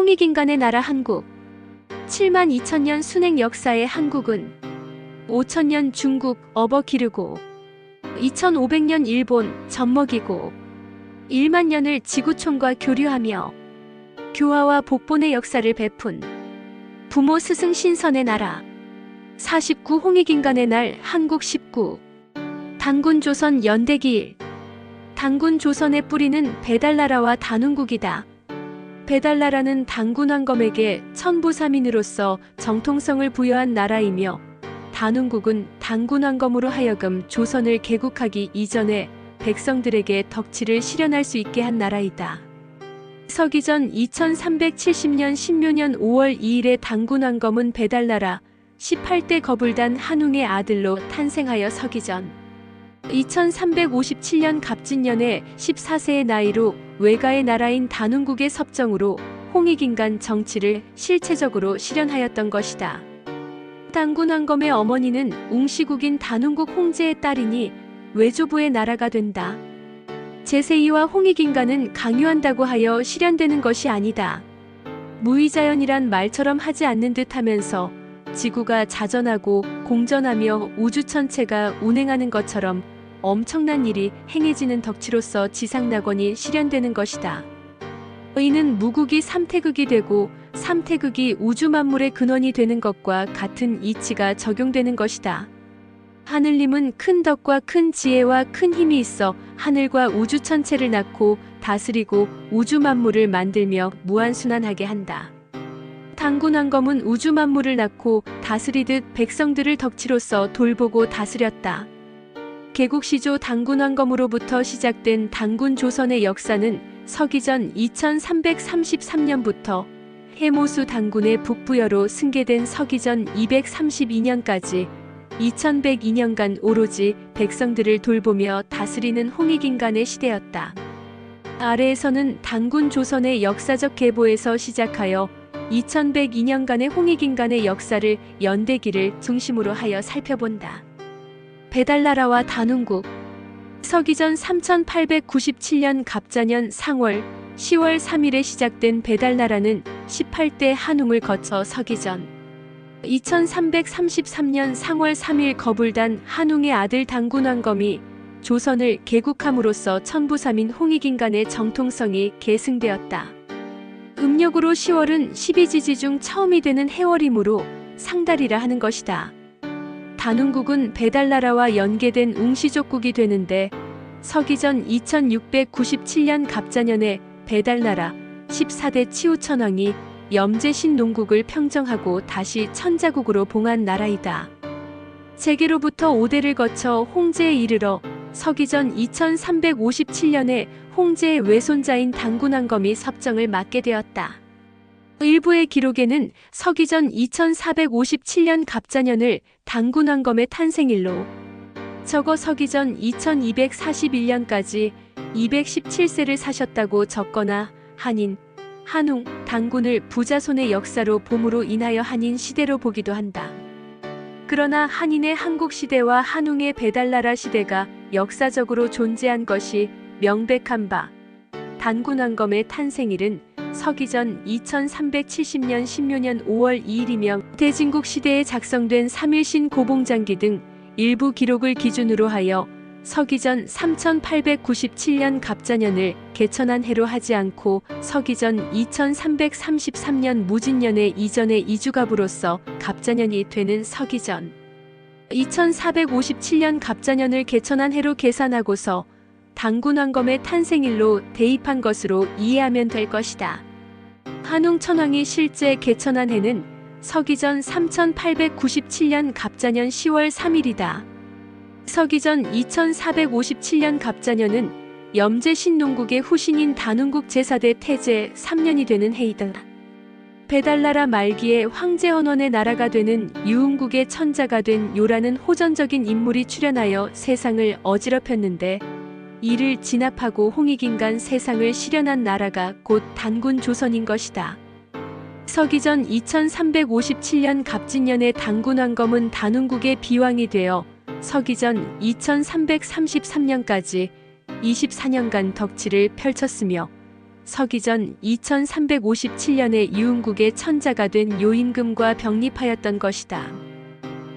홍익인간의 나라 한국. 7만 2천년 순행 역사의 한국은 5천년 중국 업어 기르고 2500년 일본 젖먹이고 1만 년을 지구촌과 교류하며 교화와 복본의 역사를 베푼 부모 스승 신선의 나라. 49 홍익인간의 날 한국 19. 단군 조선 연대기일. 단군 조선의 뿌리는 배달나라와 단훈국이다. 배달나라는 단군 황검에게 천부삼인으로서 정통성을 부여한 나라이며 단훈국은 단군 황검으로 하여금 조선을 개국하기 이전에 백성들에게 덕치를 실현할 수 있게 한 나라이다. 서기전 2370년 신묘년 5월 2일에 단군 황검은 배달나라 18대 거불단 한웅의 아들로 탄생하여 서기전 2357년 갑진년에 14세의 나이로 외가의 나라인 단훈국의 섭정으로 홍익인간 정치를 실체적으로 실현하였던 것이다. 단군 황검의 어머니는 웅시국인 단훈국 홍제의 딸이니 외조부의 나라가 된다. 제세이와 홍익인간은 강요한다고 하여 실현되는 것이 아니다. 무의자연이란 말처럼 하지 않는 듯 하면서 지구가 자전하고 공전하며 우주 전체가 운행하는 것처럼 엄청난 일이 행해지는 덕치로서 지상낙원이 실현되는 것이다. 이는 무국이 삼태극이 되고 삼태극이 우주 만물의 근원이 되는 것과 같은 이치가 적용되는 것이다. 하늘님은 큰 덕과 큰 지혜와 큰 힘이 있어 하늘과 우주 전체를 낳고 다스리고 우주 만물을 만들며 무한순환하게 한다. 단군 황검은 우주 만물을 낳고 다스리듯 백성들을 덕치로서 돌보고 다스렸다. 개국시조 단군 황검으로부터 시작된 단군 조선의 역사는 서기전 2333년부터 해모수 단군의 북부여로 승계된 서기전 232년까지 2102년간 오로지 백성들을 돌보며 다스리는 홍익인간의 시대였다. 아래에서는 단군 조선의 역사적 계보에서 시작하여 2102년간의 홍익인간의 역사를 연대기를 중심으로 하여 살펴본다. 배달나라와 단훈국. 서기전 3897년 갑자년 상월 10월 3일에 시작된 배달나라는 18대 한웅을 거쳐 서기전 2333년 상월 3일 거불단 한웅의 아들 단군 황검이 조선을 개국함으로써 천부삼인 홍익인간의 정통성이 계승되었다. 음력으로 10월은 12지지 중 처음이 되는 해월이므로 상달이라 하는 것이다. 단훈국은 배달나라와 연계된 웅시족국이 되는데 서기전 2697년 갑자년에 배달나라 14대 치우천왕이 염제신 농국을 평정하고 다시 천자국으로 봉한 나라이다. 재계로부터 5대를 거쳐 홍제에 이르러 서기전 2357년에 홍제의 외손자인 단군 황검이 섭정을 맡게 되었다. 일부의 기록에는 서기전 2457년 갑자년을 단군 황검의 탄생일로, 적어 서기전 2241년까지 217세를 사셨다고 적거나 한인, 한웅, 단군을 부자손의 역사로 봄으로 인하여 한인 시대로 보기도 한다. 그러나 한인의 한국 시대와 한웅의 배달나라 시대가 역사적으로 존재한 것이 명백한 바, 단군 황검의 탄생일은 서기전 2370년 신묘년 5월 2일이며 대진국 시대에 작성된 삼일신 고봉장기 등 일부 기록을 기준으로 하여 서기전 3897년 갑자년을 개천한 해로 하지 않고 서기전 2333년 무진년의 이전의 이주갑으로서 갑자년이 되는 서기전 2457년 갑자년을 개천한 해로 계산하고서 단군 황검의 탄생일로 대입한 것으로 이해하면 될 것이다. 한웅 천왕이 실제 개천한 해는 서기전 3897년 갑자년 10월 3일이다. 서기전 2457년 갑자년은 염제신농국의 후신인 단훈국 제4대 태제 3년이 되는 해이다. 배달나라 말기에 황제헌원의 나라가 되는 유흥국의 천자가 된 요라는 호전적인 인물이 출현하여 세상을 어지럽혔는데 이를 진압하고 홍익인간 세상을 실현한 나라가 곧 단군 조선인 것이다. 서기전 2357년 갑진년에 단군 황검은 단훈국의 비왕이 되어 서기전 2333년까지 24년간 덕치를 펼쳤으며 서기전 2357년에 유흥국의 천자가 된 요임금과 병립하였던 것이다.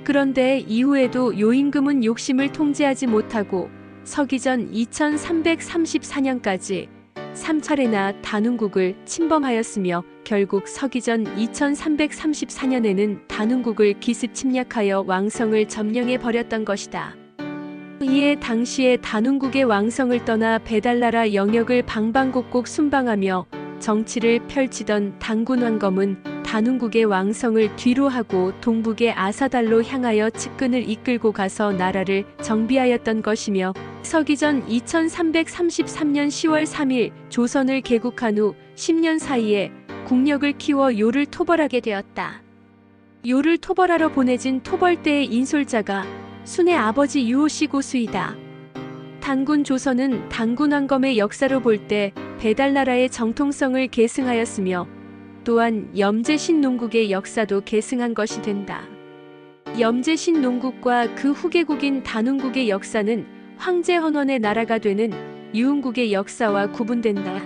그런데 이후에도 요임금은 욕심을 통제하지 못하고 서기전 2334년까지 3차례나 단운국을 침범하였으며 결국 서기전 2334년에는 단운국을 기습 침략하여 왕성을 점령해 버렸던 것이다. 이에 당시에 단운국의 왕성을 떠나 베달나라 영역을 방방곡곡 순방하며 정치를 펼치던 단군왕검은 단운국의 왕성을 뒤로하고 동북의 아사달로 향하여 측근을 이끌고 가서 나라를 정비하였던 것이며 서기전 2333년 10월 3일 조선을 개국한 후 10년 사이에 국력을 키워 요를 토벌하게 되었다. 요를 토벌하러 보내진 토벌대의 인솔자가 순의 아버지 유호씨 고수이다. 단군 조선은 단군왕검의 역사로 볼 때 베달나라의 정통성을 계승하였으며 또한 염제신농국의 역사도 계승한 것이 된다. 염제신농국과 그 후계국인 단운국의 역사는 황제헌원의 나라가 되는 유흥국의 역사와 구분된다.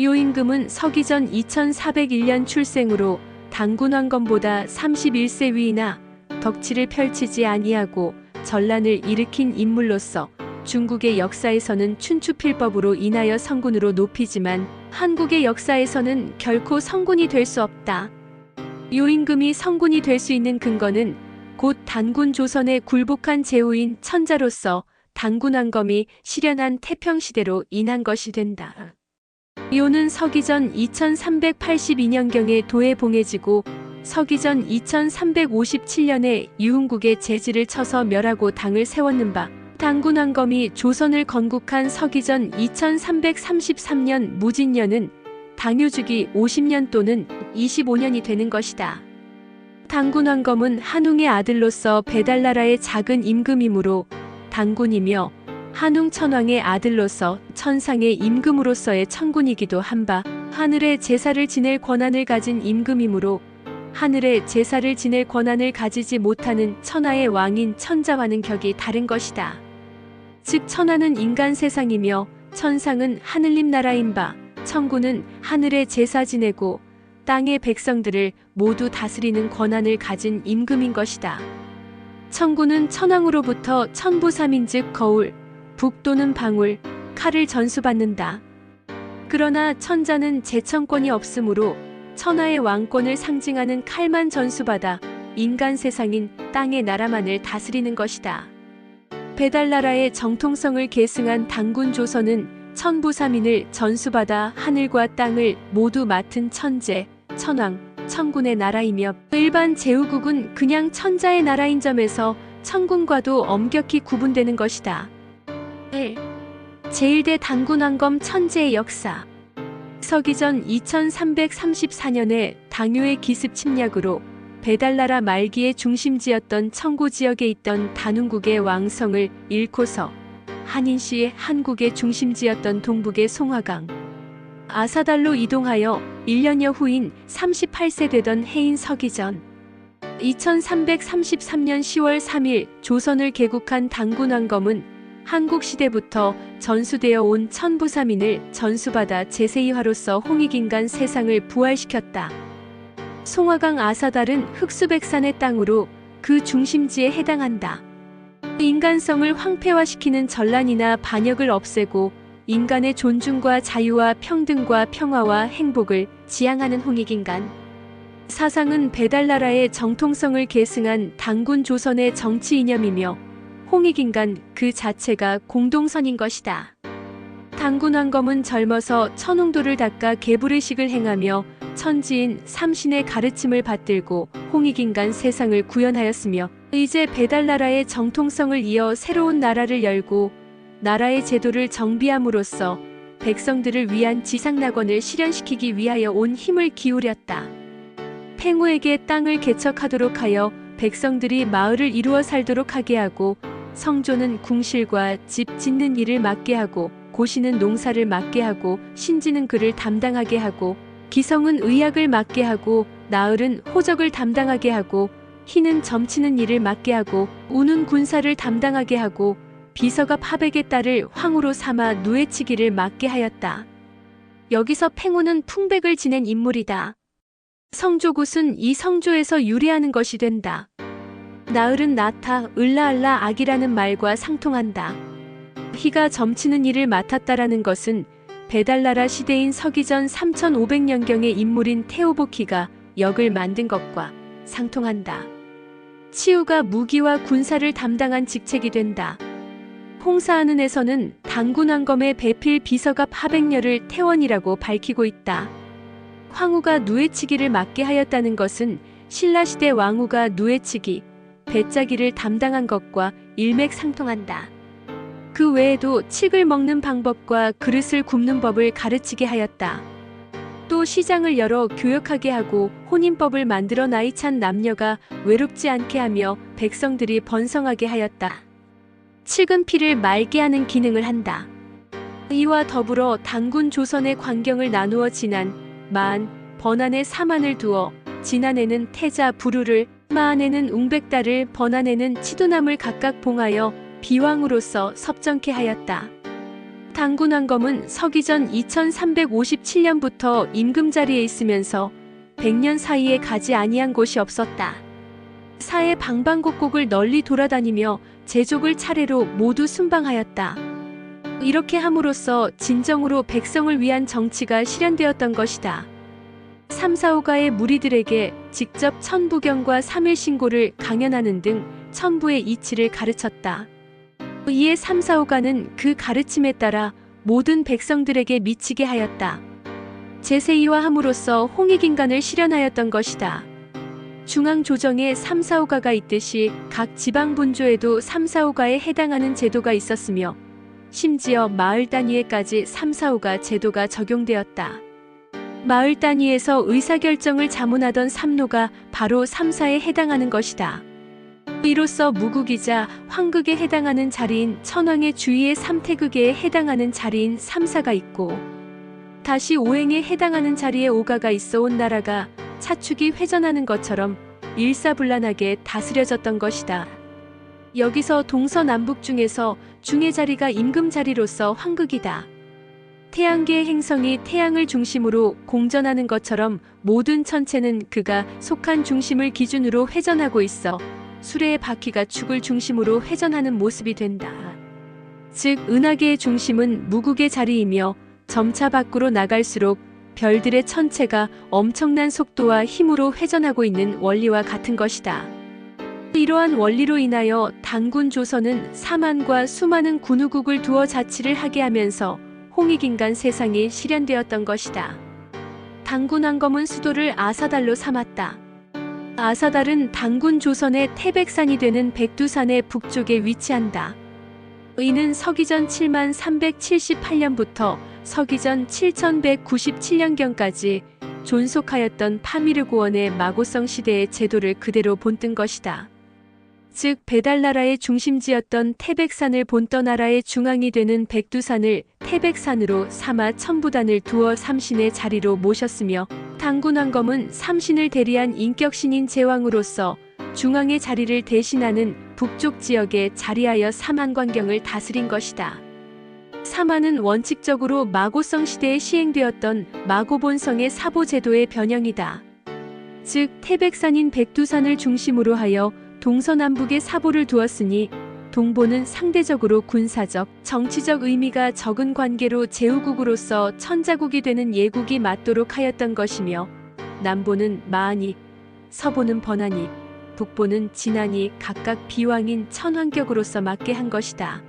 요임금은 서기전 2401년 출생으로 단군왕검보다 31세 위이나 덕치를 펼치지 아니하고 전란을 일으킨 인물로서 중국의 역사에서는 춘추필법으로 인하여 성군으로 높이지만 한국의 역사에서는 결코 성군이 될 수 없다. 요임금이 성군이 될 수 있는 근거는 곧 단군 조선의 굴복한 제후인 천자로서 단군왕검이 실현한 태평시대로 인한 것이 된다. 요는 서기전 2382년경에 도에 봉해지고 서기전 2357년에 유흥국의 제지를 쳐서 멸하고 당을 세웠는 바 단군왕검이 조선을 건국한 서기전 2333년 무진년은 당효주기 50년 또는 25년이 되는 것이다. 단군왕검은 한웅의 아들로서 베달나라의 작은 임금이므로 단군이며 한웅천왕의 아들로서 천상의 임금으로서의 천군이기도 한 바 하늘의 제사를 지낼 권한을 가진 임금이므로 하늘의 제사를 지낼 권한을 가지지 못하는 천하의 왕인 천자와는 격이 다른 것이다. 즉 천하는 인간 세상이며 천상은 하늘님 나라인 바 천군은 하늘의 제사 지내고 땅의 백성들을 모두 다스리는 권한을 가진 임금인 것이다. 천군은 천왕으로부터 천부삼인즉 거울, 북 또는 방울, 칼을 전수받는다. 그러나 천자는 제천권이 없으므로 천하의 왕권을 상징하는 칼만 전수받아 인간 세상인 땅의 나라만을 다스리는 것이다. 베달나라의 정통성을 계승한 단군 조선은 천부삼인을 전수받아 하늘과 땅을 모두 맡은 천재, 천왕, 천군의 나라이며 일반 제후국은 그냥 천자의 나라인 점에서 천군과도 엄격히 구분되는 것이다. 1. 제1대 단군왕검 천재의 역사. 서기전 2334년에 당효의 기습 침략으로 베달나라 말기의 중심지였던 청고 지역에 있던 단운국의 왕성을 잃고서 한인시의 한국의 중심지였던 동북의 송화강, 아사달로 이동하여 1년여 후인 38세 되던 해인 서기전 2333년 10월 3일 조선을 개국한 단군왕검은 한국시대부터 전수되어 온 천부삼인을 전수받아 제세이화로서 홍익인간 세상을 부활시켰다. 송화강 아사달은 흑수백산의 땅으로 그 중심지에 해당한다. 인간성을 황폐화시키는 전란이나 반역을 없애고 인간의 존중과 자유와 평등과 평화와 행복을 지향하는 홍익인간. 사상은 베달나라의 정통성을 계승한 단군 조선의 정치 이념이며 홍익인간 그 자체가 공동선인 것이다. 단군왕검은 젊어서 천웅도를 닦아 계불의식을 행하며 천지인 삼신의 가르침을 받들고 홍익인간 세상을 구현하였으며 이제 베달나라의 정통성을 이어 새로운 나라를 열고 나라의 제도를 정비함으로써 백성들을 위한 지상낙원을 실현시키기 위하여 온 힘을 기울였다. 팽우에게 땅을 개척하도록 하여 백성들이 마을을 이루어 살도록 하게 하고 성조는 궁실과 집 짓는 일을 맡게 하고 고시는 농사를 맡게 하고 신지는 글을 담당하게 하고 기성은 의학을 맡게 하고 나흘은 호적을 담당하게 하고 희는 점치는 일을 맡게 하고 우는 군사를 담당하게 하고 비서가 파백의 딸을 황후로 삼아 누에치기를 맡게 하였다. 여기서 팽호는 풍백을 지낸 인물이다. 성조굿은 이 성조에서 유래하는 것이 된다. 나을은 나타, 을라알라 악이라는 말과 상통한다. 희가 점치는 일을 맡았다라는 것은 배달나라 시대인 서기전 3500년경의 인물인 태오보키가 역을 만든 것과 상통한다. 치우가 무기와 군사를 담당한 직책이 된다. 홍사하는에서는 당군왕검의 배필 비서갑 하백렬을 태원이라고 밝히고 있다. 황후가 누에치기를 맡게 하였다는 것은 신라시대 왕후가 누에치기, 배짜기를 담당한 것과 일맥상통한다. 그 외에도 칡을 먹는 방법과 그릇을 굽는 법을 가르치게 하였다. 또 시장을 열어 교역하게 하고 혼인법을 만들어 나이 찬 남녀가 외롭지 않게 하며 백성들이 번성하게 하였다. 칡은 피를 맑게 하는 기능을 한다. 이와 더불어 당군 조선의 광경을 나누어 진안, 만, 번안에 사만을 두어 진안에는 태자 부루를, 마안에는 웅백달을, 번안에는 치두남을 각각 봉하여 비왕으로서 섭정케 하였다. 당군왕검은 서기전 2357년부터 임금자리에 있으면서 100년 사이에 가지 아니한 곳이 없었다. 사해 방방곡곡을 널리 돌아다니며 제족을 차례로 모두 순방하였다. 이렇게 함으로써 진정으로 백성을 위한 정치가 실현되었던 것이다. 삼사오가의 무리들에게 직접 천부경과 삼일신고를 강연하는 등 천부의 이치를 가르쳤다. 이에 삼사오가는 그 가르침에 따라 모든 백성들에게 미치게 하였다. 제세이화함으로써 홍익인간을 실현하였던 것이다. 중앙조정에 삼사오가가 있듯이 각 지방분조에도 삼사오가에 해당하는 제도가 있었으며 심지어 마을 단위에까지 삼사오가 제도가 적용되었다. 마을 단위에서 의사결정을 자문하던 삼노가 바로 삼사에 해당하는 것이다. 이로써 무국이자 황극에 해당하는 자리인 천황의 주위의 삼태극에 해당하는 자리인 삼사가 있고 다시 오행에 해당하는 자리에 오가가 있어 온 나라가 차축이 회전하는 것처럼 일사불란하게 다스려졌던 것이다. 여기서 동서남북 중에서 중의 자리가 임금 자리로서 황극이다. 태양계의 행성이 태양을 중심으로 공전하는 것처럼 모든 천체는 그가 속한 중심을 기준으로 회전하고 있어 수레의 바퀴가 축을 중심으로 회전하는 모습이 된다. 즉 은하계의 중심은 무국의 자리이며 점차 밖으로 나갈수록 별들의 천체가 엄청난 속도와 힘으로 회전하고 있는 원리와 같은 것이다. 이러한 원리로 인하여 당군 조선은 사만과 수많은 군우국을 두어 자치를 하게 하면서 홍익인간 세상이 실현되었던 것이다. 당군왕검은 수도를 아사달로 삼았다. 아사달은 당군 조선의 태백산이 되는 백두산의 북쪽에 위치한다. 이는 서기전 7만 378년부터 서기전 7197년경까지 존속하였던 파미르고원의 마고성 시대의 제도를 그대로 본뜬 것이다. 즉 배달나라의 중심지였던 태백산을 본떠 나라의 중앙이 되는 백두산을 태백산으로 삼아 천부단을 두어 삼신의 자리로 모셨으며 당군왕검은 삼신을 대리한 인격신인 제왕으로서 중앙의 자리를 대신하는 북쪽 지역에 자리하여 삼한관경을 다스린 것이다. 삼한은 원칙적으로 마고성 시대에 시행되었던 마고본성의 사보제도의 변형이다. 즉 태백산인 백두산을 중심으로 하여 동서남북에 사보를 두었으니 동보는 상대적으로 군사적, 정치적 의미가 적은 관계로 제후국으로서 천자국이 되는 예국이 맞도록 하였던 것이며 남보는 마안이, 서보는 번안이, 북보는 진안이 각각 비왕인 천황격으로서 맞게 한 것이다.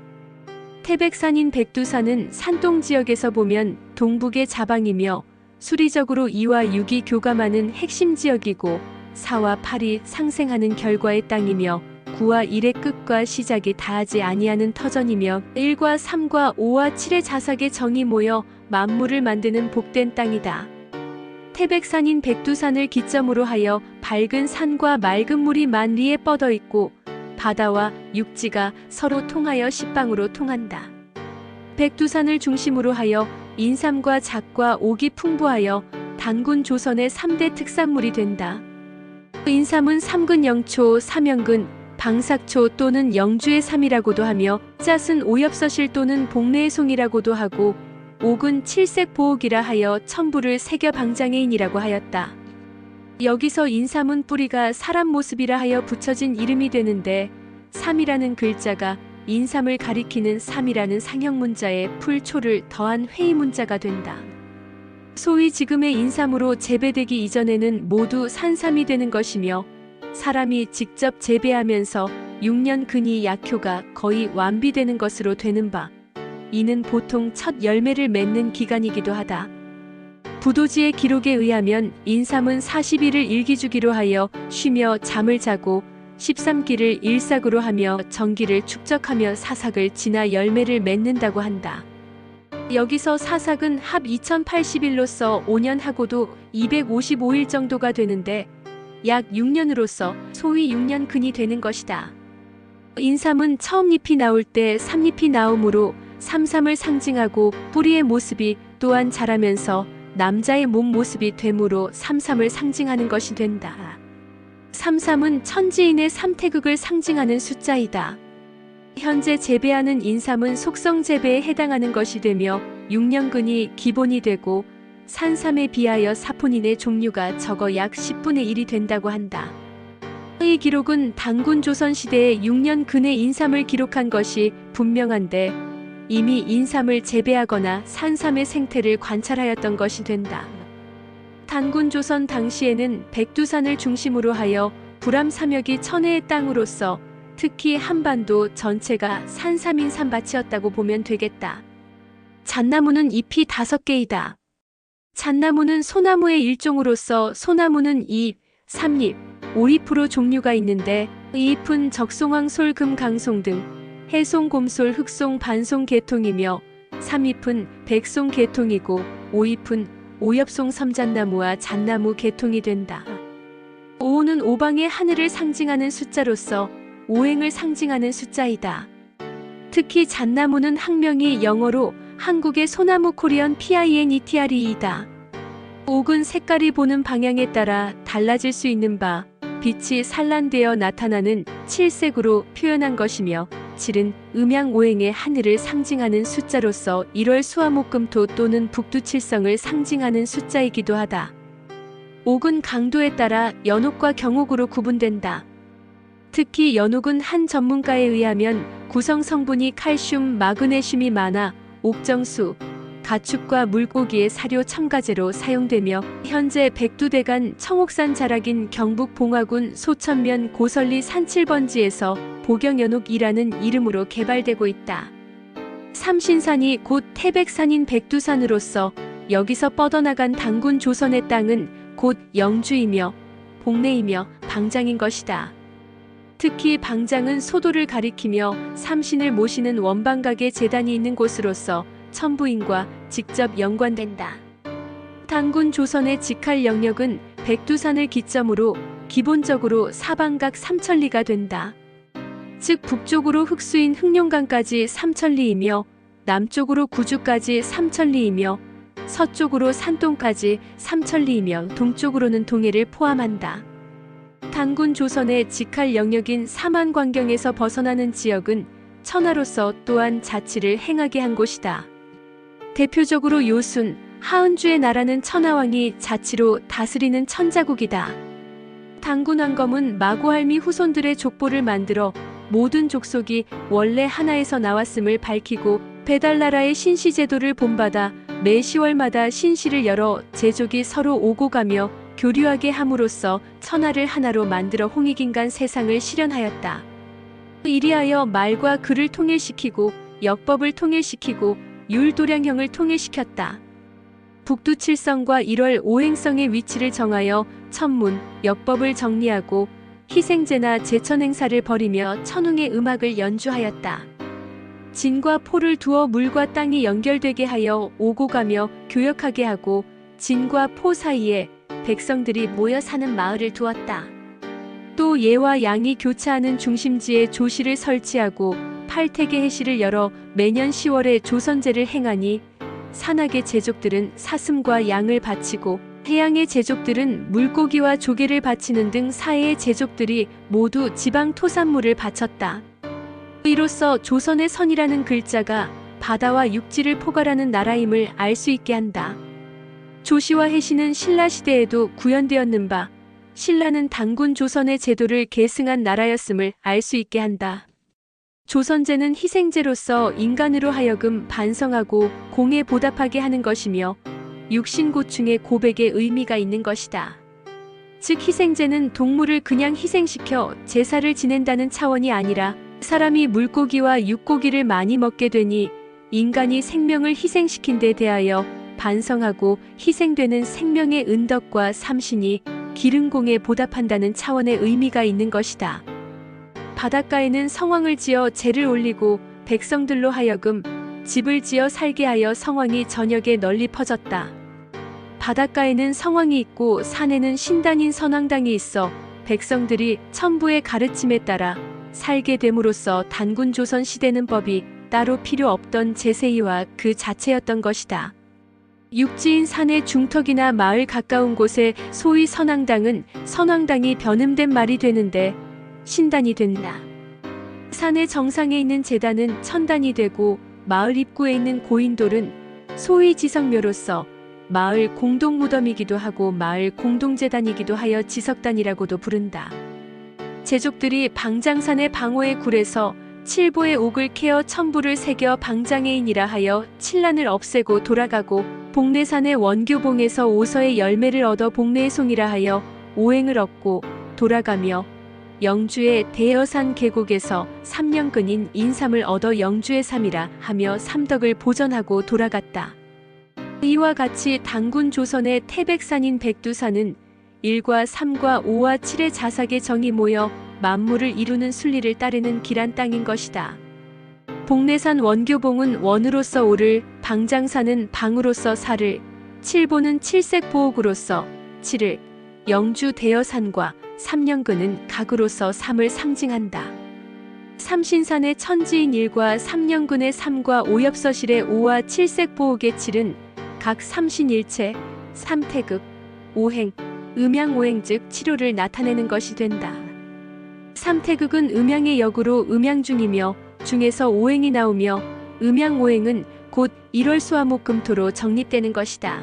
태백산인 백두산은 산동지역에서 보면 동북의 자방이며 수리적으로 2와 6이 교감하는 핵심 지역이고 4와 8이 상생하는 결과의 땅이며 9와 1의 끝과 시작이 다하지 아니하는 터전이며 1과 3과 5와 7의 자삭의 정이 모여 만물을 만드는 복된 땅이다. 태백산인 백두산을 기점으로 하여 밝은 산과 맑은 물이 만리에 뻗어 있고 바다와 육지가 서로 통하여 십방으로 통한다. 백두산을 중심으로 하여 인삼과 잣과 옥이 풍부하여 단군 조선의 3대 특산물이 된다. 인삼은 삼근 영초, 삼연근, 방삭초 또는 영주의 삼이라고도 하며 잣은 오엽서실 또는 복래의 송이라고도 하고 옥은 칠색 보옥이라 하여 천부를 새겨 방장애인이라고 하였다. 여기서 인삼은 뿌리가 사람 모습이라 하여 붙여진 이름이 되는데 삼이라는 글자가 인삼을 가리키는 삼이라는 상형문자에 풀초를 더한 회의문자가 된다. 소위 지금의 인삼으로 재배되기 이전에는 모두 산삼이 되는 것이며 사람이 직접 재배하면서 6년 근이 약효가 거의 완비되는 것으로 되는 바 이는 보통 첫 열매를 맺는 기간이기도 하다. 부도지의 기록에 의하면 인삼은 40일을 일기주기로 하여 쉬며 잠을 자고 13기를 일삭으로 하며 정기를 축적하며 사삭을 지나 열매를 맺는다고 한다. 여기서 사삭은 합 2080일로서 5년 하고도 255일 정도가 되는데 약 6년으로서 소위 6년 근이 되는 것이다. 인삼은 처음 잎이 나올 때 삼잎이 나오므로 삼삼을 상징하고 뿌리의 모습이 또한 자라면서 남자의 몸 모습이 되므로 삼삼을 상징하는 것이 된다. 삼삼은 천지인의 삼태극을 상징하는 숫자이다. 현재 재배하는 인삼은 속성 재배에 해당하는 것이 되며 6년근이 기본이 되고 산삼에 비하여 사포닌의 종류가 적어 약 10분의 1이 된다고 한다. 이 기록은 단군 조선시대에 6년근의 인삼을 기록한 것이 분명한데 이미 인삼을 재배하거나 산삼의 생태를 관찰하였던 것이 된다. 단군 조선 당시에는 백두산을 중심으로 하여 불암 삼역이 천혜의 땅으로서 특히 한반도 전체가 산삼인 산밭이었다고 보면 되겠다. 잣나무는 잎이 5개이다. 잣나무는 소나무의 일종으로서 소나무는 잎, 삼잎, 오잎으로 종류가 있는데 이 잎은 적송황, 솔금, 강송 등 해송, 곰솔, 흑송, 반송 계통이며 삼잎은 백송 계통이고 오잎은 오엽송, 섬잣나무와 잣나무 계통이 된다. 5는 오방의 하늘을 상징하는 숫자로서 오행을 상징하는 숫자이다. 특히 잣나무는 학명이 영어로 한국의 소나무 코리언 PINETRE이다. 옥은 색깔이 보는 방향에 따라 달라질 수 있는 바 빛이 산란되어 나타나는 칠색으로 표현한 것이며 7은 음양오행의 하늘을 상징하는 숫자로서 1월 수화목금토 또는 북두칠성을 상징하는 숫자이기도 하다. 옥은 강도에 따라 연옥과 경옥으로 구분된다. 특히 연옥은 한 전문가에 의하면 구성 성분이 칼슘, 마그네슘이 많아 옥정수, 가축과 물고기의 사료 첨가제로 사용되며 현재 백두대간 청옥산 자락인 경북 봉화군 소천면 고설리 산칠번지에서 보경연옥이라는 이름으로 개발되고 있다. 삼신산이 곧 태백산인 백두산으로서 여기서 뻗어나간 단군 조선의 땅은 곧 영주이며 복내이며 방장인 것이다. 특히 방장은 소도를 가리키며 삼신을 모시는 원방각의 제단이 있는 곳으로서 천부인과 직접 연관된다. 단군 조선의 직할 영역은 백두산을 기점으로 기본적으로 사방각 3천리가 된다. 즉 북쪽으로 흑수인 흑룡강까지 3천리이며 남쪽으로 구주까지 3천리이며 서쪽으로 산동까지 3천리이며 동쪽으로는 동해를 포함한다. 단군 조선의 직할 영역인 사만광경에서 벗어나는 지역은 천하로서 또한 자치를 행하게 한 곳이다. 대표적으로 요순, 하은주의 나라는 천하왕이 자치로 다스리는 천자국이다. 단군 왕검은 마고할미 후손들의 족보를 만들어 모든 족속이 원래 하나에서 나왔음을 밝히고 배달나라의 신시제도를 본받아 매 10월마다 신시를 열어 제족이 서로 오고 가며 교류하게 함으로써 천하를 하나로 만들어 홍익인간 세상을 실현하였다. 이리하여 말과 글을 통일시키고 역법을 통일시키고 율도량형을 통일시켰다. 북두칠성과 1월 오행성의 위치를 정하여 천문, 역법을 정리하고 희생제나 제천행사를 벌이며 천웅의 음악을 연주하였다. 진과 포를 두어 물과 땅이 연결되게 하여 오고 가며 교역하게 하고 진과 포 사이에 백성들이 모여 사는 마을을 두었다. 또 예와 양이 교차하는 중심지에 조실을 설치하고 팔택의 해시를 열어 매년 10월에 조선제를 행하니 산악의 제족들은 사슴과 양을 바치고 해양의 제족들은 물고기와 조개를 바치는 등 사해의 제족들이 모두 지방 토산물을 바쳤다. 이로써 조선의 선이라는 글자가 바다와 육지를 포괄하는 나라임을 알 수 있게 한다. 조시와 해시는 신라 시대에도 구현되었는 바 신라는 단군 조선의 제도를 계승한 나라였음을 알 수 있게 한다. 조선제는 희생제로서 인간으로 하여금 반성하고 공에 보답하게 하는 것이며 육신고충의 고백에 의미가 있는 것이다. 즉 희생제는 동물을 그냥 희생시켜 제사를 지낸다는 차원이 아니라 사람이 물고기와 육고기를 많이 먹게 되니 인간이 생명을 희생시킨 데 대하여 반성하고 희생되는 생명의 은덕과 삼신이 기름공에 보답한다는 차원의 의미가 있는 것이다. 바닷가에는 성왕을 지어 제를 올리고 백성들로 하여금 집을 지어 살게 하여 성왕이 전역에 널리 퍼졌다. 바닷가에는 성왕이 있고 산에는 신당인 선왕당이 있어 백성들이 천부의 가르침에 따라 살게 됨으로써 단군 조선 시대는 법이 따로 필요 없던 제세이와 그 자체였던 것이다. 육지인 산의 중턱이나 마을 가까운 곳에 소위 선왕당은 선왕당이 변음된 말이 되는데 신단이 된다. 산의 정상에 있는 제단은 천단이 되고 마을 입구에 있는 고인돌은 소위 지성묘로서 마을 공동무덤이기도 하고 마을 공동제단이기도 하여 지석단이라고도 부른다. 제족들이 방장산의 방호의 굴에서 칠보의 옥을 캐어 천부를 새겨 방장해인이라 하여 칠난을 없애고 돌아가고 복례산의 원교봉에서 오서의 열매를 얻어 복례송이라 하여 오행을 얻고 돌아가며 영주의 대여산 계곡에서 3년근인 인삼을 얻어 영주의 삼이라 하며 삼덕을 보전하고 돌아갔다. 이와 같이 단군 조선의 태백산인 백두산은 1과 3과 5와 7의 자삭의 정이 모여 만물을 이루는 순리를 따르는 길한 땅인 것이다. 복례산 원교봉은 원으로서 오를, 방장산은 방으로서 사를, 칠보는 칠색 보옥으로서 칠을, 영주 대여산과 삼년근은 각으로서 삼을 상징한다. 삼신산의 천지인 1과 삼년근의 3과 오엽서실의 5와 칠색 보옥의 7은 각 삼신일체, 삼태극, 오행, 음양오행 즉 치료를 나타내는 것이 된다. 삼태극은 음양의 역으로 음양중이며 중에서 오행이 나오며 음양오행은 곧 1월 수화목금토로 정립되는 것이다.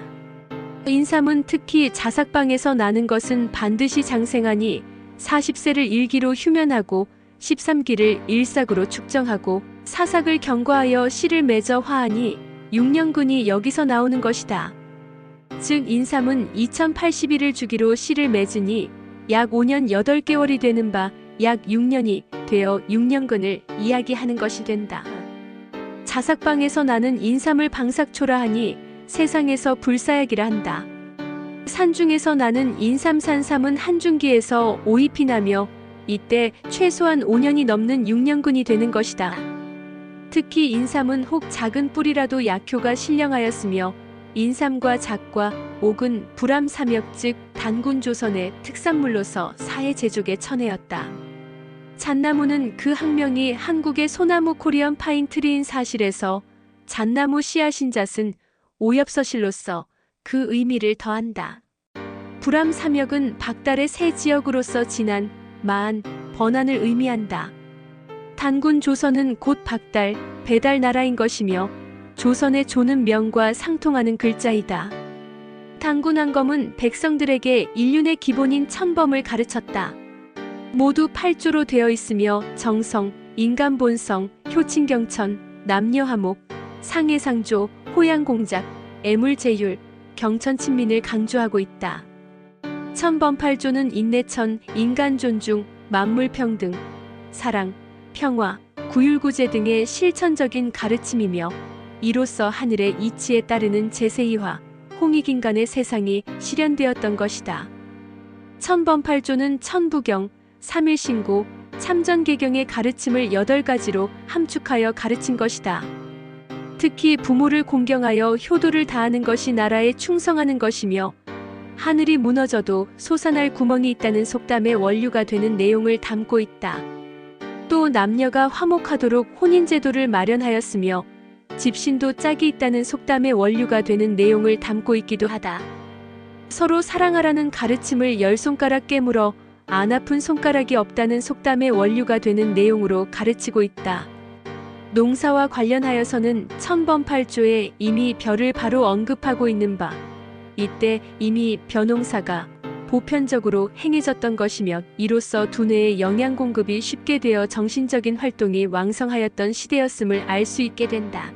인삼은 특히 자삭방에서 나는 것은 반드시 장생하니 40세를 일기로 휴면하고 13기를 일삭으로 축정하고 사삭을 경과하여 씨를 맺어 화하니 6년근이 여기서 나오는 것이다. 즉 인삼은 2080일을 주기로 씨를 맺으니 약 5년 8개월이 되는 바 약 6년이 되어 6년근을 이야기하는 것이 된다. 자삭방에서 나는 인삼을 방삭초라 하니 세상에서 불사약이라 한다. 산중에서 나는 인삼산삼은 한중기에서 오잎이 나며 이때 최소한 5년이 넘는 6년근이 되는 것이다. 특히 인삼은 혹 작은 뿌리라도 약효가 신령하였으며 인삼과 작과 옥은 불암삼역 즉 단군 조선의 특산물로서 사해 제족에 천혜였다. 잣나무는 그 학명이 한국의 소나무 코리안 파인 트리인 사실에서 잣나무 씨앗인 잣은 오엽서실로서 그 의미를 더한다. 불암삼역은 박달의 세 지역으로서 진안, 마안, 번안을 의미한다. 단군 조선은 곧 박달, 배달 나라인 것이며 조선의 조는 명과 상통하는 글자이다. 단군 한검은 백성들에게 인륜의 기본인 천범을 가르쳤다. 모두 8조로 되어 있으며 정성, 인간본성, 효친경천, 남녀화목, 상해상조, 호양공작, 애물제율, 경천친민을 강조하고 있다. 천범팔조는 인내천, 인간존중, 만물평등, 사랑, 평화, 구율구제 등의 실천적인 가르침이며 이로써 하늘의 이치에 따르는 제세이화, 홍익인간의 세상이 실현되었던 것이다. 천범팔조는 천부경, 삼일신고, 참전개경의 가르침을 8가지로 함축하여 가르친 것이다. 특히 부모를 공경하여 효도를 다하는 것이 나라에 충성하는 것이며 하늘이 무너져도 솟아날 구멍이 있다는 속담의 원류가 되는 내용을 담고 있다. 또 남녀가 화목하도록 혼인제도를 마련하였으며 집신도 짝이 있다는 속담의 원류가 되는 내용을 담고 있기도 하다. 서로 사랑하라는 가르침을 10손가락 깨물어 안 아픈 손가락이 없다는 속담의 원류가 되는 내용으로 가르치고 있다. 농사와 관련하여서는 천번팔조에 이미 벼를 바로 언급하고 있는 바, 이때 이미 벼농사가 보편적으로 행해졌던 것이며 이로써 두뇌의 영양 공급이 쉽게 되어 정신적인 활동이 왕성하였던 시대였음을 알 수 있게 된다.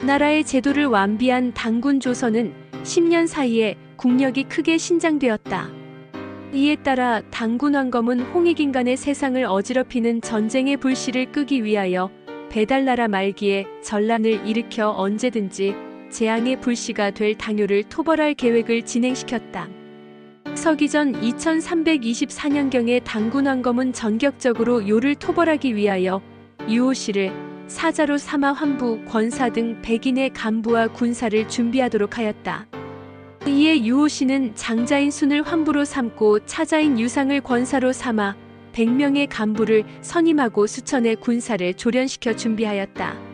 나라의 제도를 완비한 단군 조선은 10년 사이에 국력이 크게 신장되었다. 이에 따라 단군 왕검은 홍익인간의 세상을 어지럽히는 전쟁의 불씨를 끄기 위하여 배달나라 말기에 전란을 일으켜 언제든지 재앙의 불씨가 될 당요를 토벌할 계획을 진행시켰다. 서기전 2324년경에 단군 왕검은 전격적으로 요를 토벌하기 위하여 유호씨를 사자로 삼아 환부, 권사 등 100인의 간부와 군사를 준비하도록 하였다. 이에 유호씨는 장자인 순을 환부로 삼고 차자인 유상을 권사로 삼아 100명의 간부를 선임하고 수천의 군사를 조련시켜 준비하였다.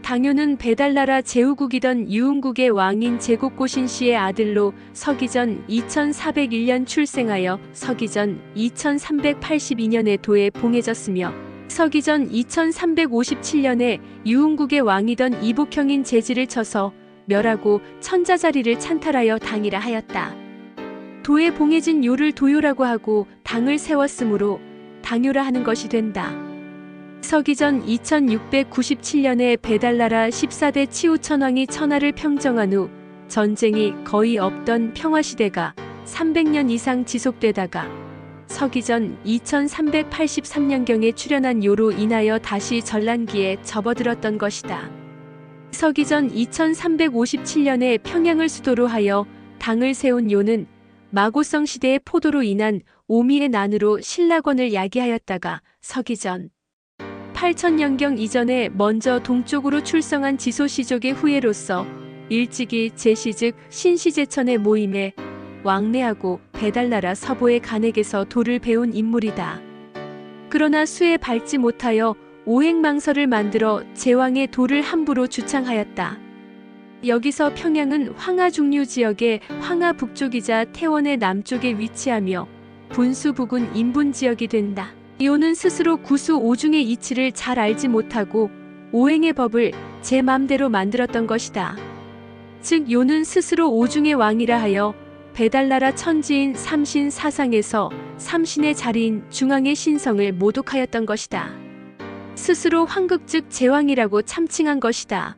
당요는 배달나라 제후국이던 유흥국의 왕인 제국고신 씨의 아들로 서기전 2401년 출생하여 서기전 2382년에 도에 봉해졌으며 서기전 2357년에 유흥국의 왕이던 이복형인 제지를 쳐서 멸하고 천자자리를 찬탈하여 당이라 하였다. 도에 봉해진 요를 도요라고 하고 당을 세웠으므로 당요라 하는 것이 된다. 서기전 2697년에 배달나라 14대 치우천왕이 천하를 평정한 후 전쟁이 거의 없던 평화시대가 300년 이상 지속되다가 서기전 2383년경에 출현한 요로 인하여 다시 전란기에 접어들었던 것이다. 서기전 2357년에 평양을 수도로 하여 당을 세운 요는 마고성 시대의 포도로 인한 오미의 난으로 신라권을 야기하였다가 서기전 8000년경 이전에 먼저 동쪽으로 출성한 지소시족의 후예로서 일찍이 제시 즉 신시제천의 모임에 왕래하고 배달나라 서보의 간에게서 도를 배운 인물이다. 그러나 수에 밟지 못하여 오행망설을 만들어 제왕의 도를 함부로 주창하였다. 여기서 평양은 황하중류 지역의 황하 북쪽이자 태원의 남쪽에 위치하며 분수부군 인분지역이 된다. 요는 스스로 구수 오중의 이치를 잘 알지 못하고 오행의 법을 제 맘대로 만들었던 것이다. 즉 요는 스스로 오중의 왕이라 하여 배달나라 천지인 삼신 사상에서 삼신의 자리인 중앙의 신성을 모독하였던 것이다. 스스로 황극 즉 제왕이라고 참칭한 것이다.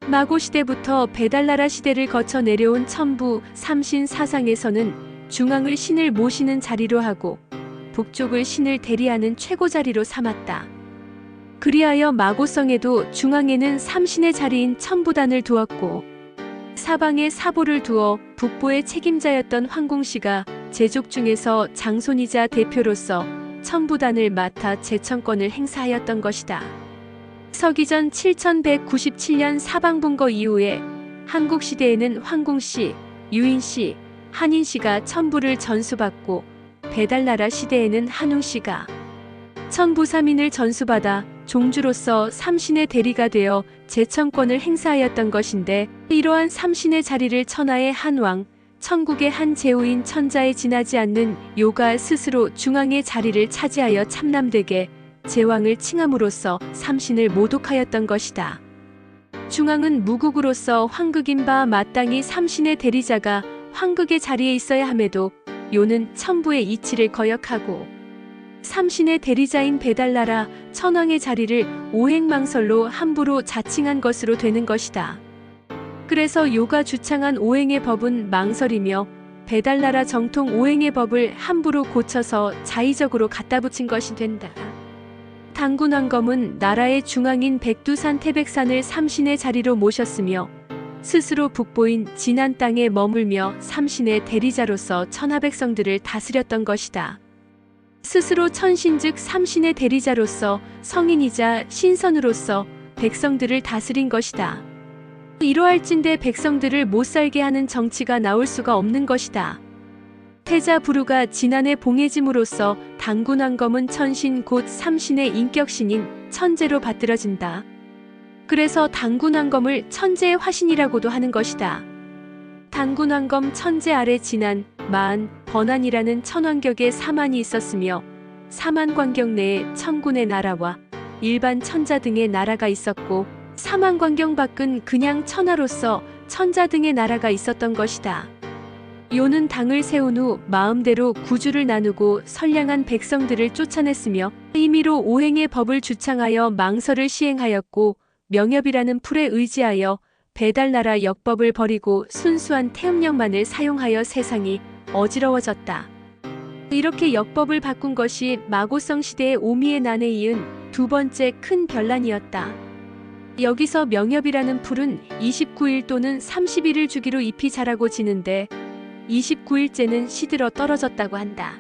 마고시대부터 배달나라 시대를 거쳐 내려온 천부 삼신 사상에서는 중앙을 신을 모시는 자리로 하고 북쪽을 신을 대리하는 최고 자리로 삼았다. 그리하여 마고성에도 중앙에는 삼신의 자리인 천부단을 두었고 사방에 사보를 두어 북보의 책임자였던 황공씨가 제족 중에서 장손이자 대표로서 천부단을 맡아 제천권을 행사하였던 것이다. 서기전 7197년 사방분거 이후에 한국시대에는 황공씨, 유인씨, 한인씨가 천부를 전수받고 배달나라 시대에는 한웅씨가 천부삼인을 전수받아 종주로서 삼신의 대리가 되어 제천권을 행사하였던 것인데 이러한 삼신의 자리를 천하의 한 왕, 천국의 한 제후인 천자에 지나지 않는 요가 스스로 중앙의 자리를 차지하여 참남되게 제왕을 칭함으로써 삼신을 모독하였던 것이다. 중앙은 무국으로서 황극인 바 마땅히 삼신의 대리자가 황극의 자리에 있어야 함에도 요는 천부의 이치를 거역하고 삼신의 대리자인 배달나라 천왕의 자리를 오행망설로 함부로 자칭한 것으로 되는 것이다. 그래서 요가 주창한 오행의 법은 망설이며 배달나라 정통 오행의 법을 함부로 고쳐서 자의적으로 갖다 붙인 것이 된다. 단군왕검은 나라의 중앙인 백두산 태백산을 삼신의 자리로 모셨으며 스스로 북보인 진안 땅에 머물며 삼신의 대리자로서 천하백성들을 다스렸던 것이다. 스스로 천신 즉 삼신의 대리자로서 성인이자 신선으로서 백성들을 다스린 것이다. 이러할진대 백성들을 못살게 하는 정치가 나올 수가 없는 것이다. 태자 부루가 진안에 봉해짐으로써 단군왕검은 천신 곧 삼신의 인격신인 천재로 받들어진다. 그래서 단군왕검을 천재의 화신이라고도 하는 것이다. 단군왕검 천재 아래 진안, 마안, 번안이라는 천왕격의 사만이 있었으며 사만관경 내에 천군의 나라와 일반 천자 등의 나라가 있었고 사망광경 밖은 그냥 천하로서 천자 등의 나라가 있었던 것이다. 요는 당을 세운 후 마음대로 구주를 나누고 선량한 백성들을 쫓아냈으며 임의로 오행의 법을 주창하여 망설을 시행하였고 명협이라는 풀에 의지하여 배달나라 역법을 버리고 순수한 태음력만을 사용하여 세상이 어지러워졌다. 이렇게 역법을 바꾼 것이 마고성 시대의 오미의 난에 이은 두 번째 큰 변란이었다. 여기서 명협이라는 풀은 29일 또는 30일을 주기로 잎이 자라고 지는데 29일째는 시들어 떨어졌다고 한다.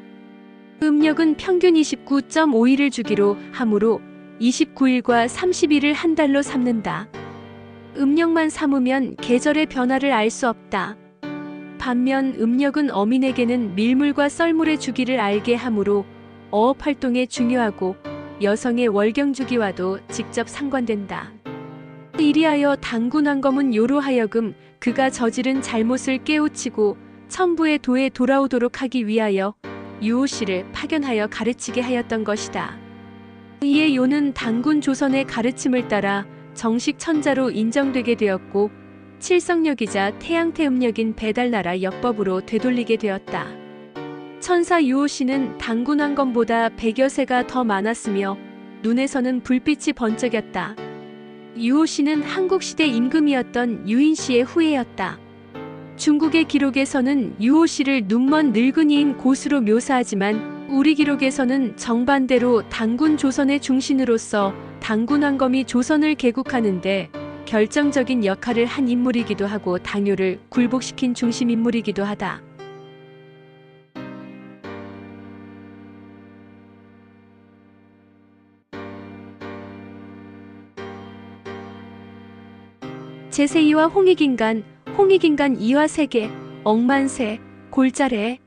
음력은 평균 29.5일을 주기로 하므로 29일과 30일을 한 달로 삼는다. 음력만 삼으면 계절의 변화를 알 수 없다. 반면 음력은 어민에게는 밀물과 썰물의 주기를 알게 하므로 어업 활동에 중요하고 여성의 월경 주기와도 직접 상관된다. 이리하여 당군왕검은 요로 하여금 그가 저지른 잘못을 깨우치고 천부의 도에 돌아오도록 하기 위하여 유오씨를 파견하여 가르치게 하였던 것이다. 이에 요는 당군 조선의 가르침을 따라 정식 천자로 인정되게 되었고 칠성력이자 태양태음력인 배달나라 역법으로 되돌리게 되었다. 천사 유오씨는 당군왕검보다 100여 세가 더 많았으며 눈에서는 불빛이 번쩍였다. 유오씨는 한국시대 임금이었던 유인씨의 후예였다. 중국의 기록에서는 유오씨를 눈먼 늙은이인 고수로 묘사하지만 우리 기록에서는 정반대로 당군 조선의 중신으로서 당군왕검이 조선을 개국하는데 결정적인 역할을 한 인물이기도 하고 당요를 굴복시킨 중심 인물이기도 하다. 제세2와 홍익인간, 홍익인간 2와 세계, 억만세, 골자래,